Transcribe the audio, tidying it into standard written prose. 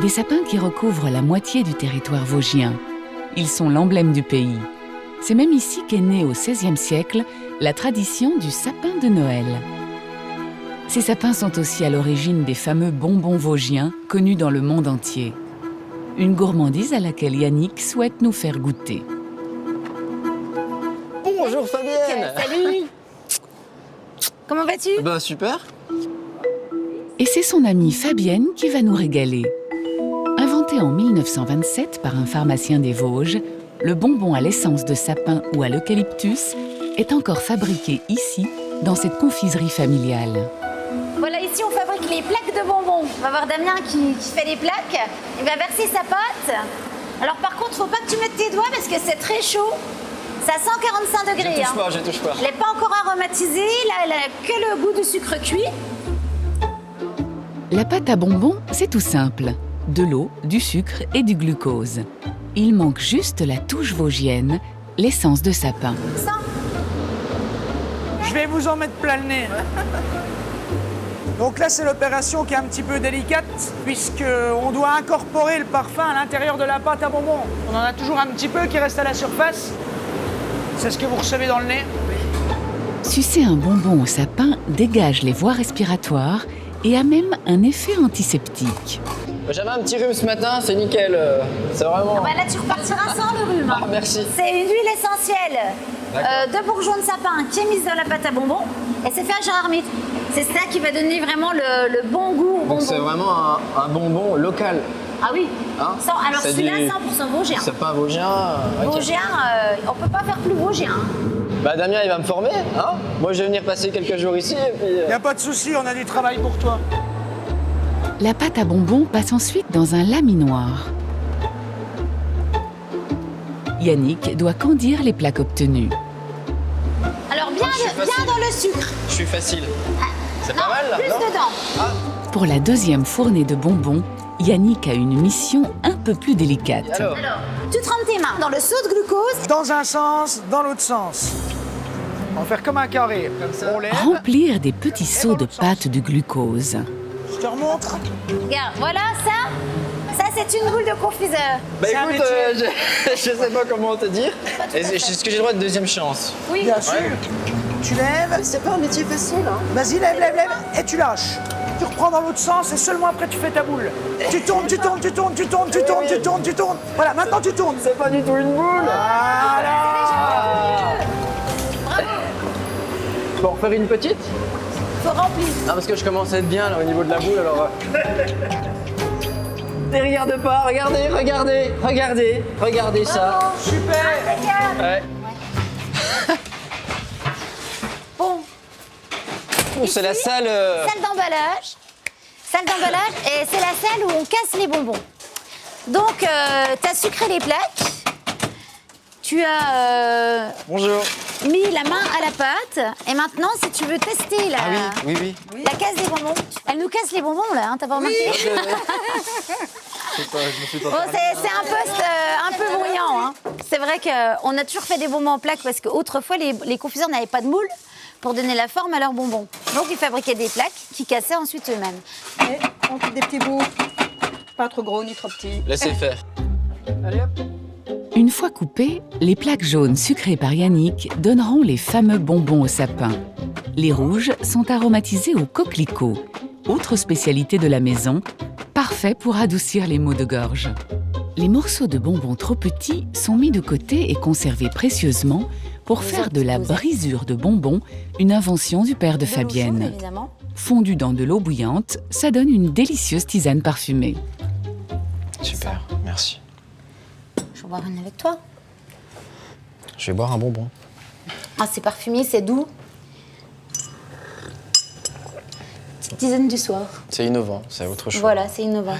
Des sapins qui recouvrent la moitié du territoire vosgien. Ils sont l'emblème du pays. C'est même ici qu'est née au XVIe siècle la tradition du sapin de Noël. Ces sapins sont aussi à l'origine des fameux bonbons vosgiens connus dans le monde entier. Une gourmandise à laquelle Yannick souhaite nous faire goûter. Bonjour Fabienne. Salut. Comment vas-tu? Ben super. Et c'est son amie Fabienne qui va nous régaler. Inventé en 1927 par un pharmacien des Vosges, le bonbon à l'essence de sapin ou à l'eucalyptus est encore fabriqué ici, dans cette confiserie familiale. Voilà, ici on fabrique les plaques de bonbons. On va voir Damien qui fait les plaques. Il va verser sa pâte. Alors par contre, faut pas que tu mettes tes doigts parce que c'est très chaud. C'est à 145 degrés. Je touche pas. Elle n'est pas encore aromatisée. Là, elle a que le goût du sucre cuit. La pâte à bonbons, c'est tout simple. De l'eau, du sucre et du glucose. Il manque juste la touche vosgienne, l'essence de sapin. Je vais vous en mettre plein le nez. Donc là, c'est l'opération qui est un petit peu délicate, puisqu'on doit incorporer le parfum à l'intérieur de la pâte à bonbons. On en a toujours un petit peu qui reste à la surface. C'est ce que vous recevez dans le nez. Sucer un bonbon au sapin dégage les voies respiratoires et a même un effet antiseptique. J'avais un petit rhume ce matin, c'est nickel. C'est vraiment... Là, tu repartiras sans le rhume. Ah, merci. C'est une huile essentielle de bourgeon de sapin qui est mise dans la pâte à bonbons. Et c'est fait à Gérardmer. C'est ça qui va donner vraiment le bon goût au bonbon. Donc c'est vraiment un bonbon local. Ah oui. Hein? Alors celui-là, 100% vosgien. C'est pas vosgien. Okay. Vosgien, on peut pas faire plus vosgien. Bah Damien, il va me former. Hein? Moi, je vais venir passer quelques jours ici et puis... Y a pas de souci, on a du travail pour toi. La pâte à bonbons passe ensuite dans un laminoir. Yannick doit candir les plaques obtenues. Alors bien dans le sucre. Je suis facile. C'est Non, pas mal là, plus non? dedans. Pour la deuxième fournée de bonbons, Yannick a une mission un peu plus délicate. Alors, Tu trempes tes mains dans le seau de glucose. Dans un sens, dans l'autre sens. On va faire comme un carré. On lève. Remplir des petits seaux de pâte de glucose. Je te remontre. Regarde, voilà ça c'est une boule de confiseur. bah C'est un écoute, je sais pas comment te dire. Est-ce que j'ai le droit de deuxième chance? Oui. Bien sûr. Tu lèves. C'est pas un métier facile, hein. Vas-y, lève. Et tu lâches. Tu reprends dans l'autre sens et seulement après tu fais ta boule. Tu tournes. Voilà, maintenant tu tournes. C'est pas du tout une boule. Voilà. Pour en faire une petite? Faut remplir. Non, parce que je commence à être bien là au niveau de la boule, alors... Et regarde pas, regardez ça. Super. Ouais. Bon, Oh, c'est la salle... salle d'emballage. Salle d'emballage, et c'est la salle où on casse les bonbons. Donc, tu as sucré les plaques. Tu as Bonjour. mis la main à la pâte. Et maintenant, si tu veux tester la, Oui. la casse des bonbons, elle nous casse les bonbons là, hein, t'as pas remarqué? Je me suis pas... Bon, c'est un poste un peu bruyant. Hein. C'est vrai qu'on a toujours fait des bonbons en plaques parce qu'autrefois, les confiseurs n'avaient pas de moule pour donner la forme à leurs bonbons. Donc, ils fabriquaient des plaques qui cassaient ensuite eux-mêmes. Et on coupe des petits bouts, pas trop gros ni trop petits. Laissez faire. Allez hop. Une fois coupées, les plaques jaunes sucrées par Yannick donneront les fameux bonbons au sapin. Les rouges sont aromatisés au coquelicot, autre spécialité de la maison, parfait pour adoucir les maux de gorge. Les morceaux de bonbons trop petits sont mis de côté et conservés précieusement pour faire de la brisure de bonbons une invention du père de De l'eau chaude, Fabienne. évidemment. Fondu dans de l'eau bouillante, ça donne une délicieuse tisane parfumée. Super, merci. Je vais boire une avec toi. Je vais boire un bonbon. Ah, c'est parfumé, c'est doux. Petite tisane du soir. C'est innovant, c'est autre chose. Voilà, c'est innovant.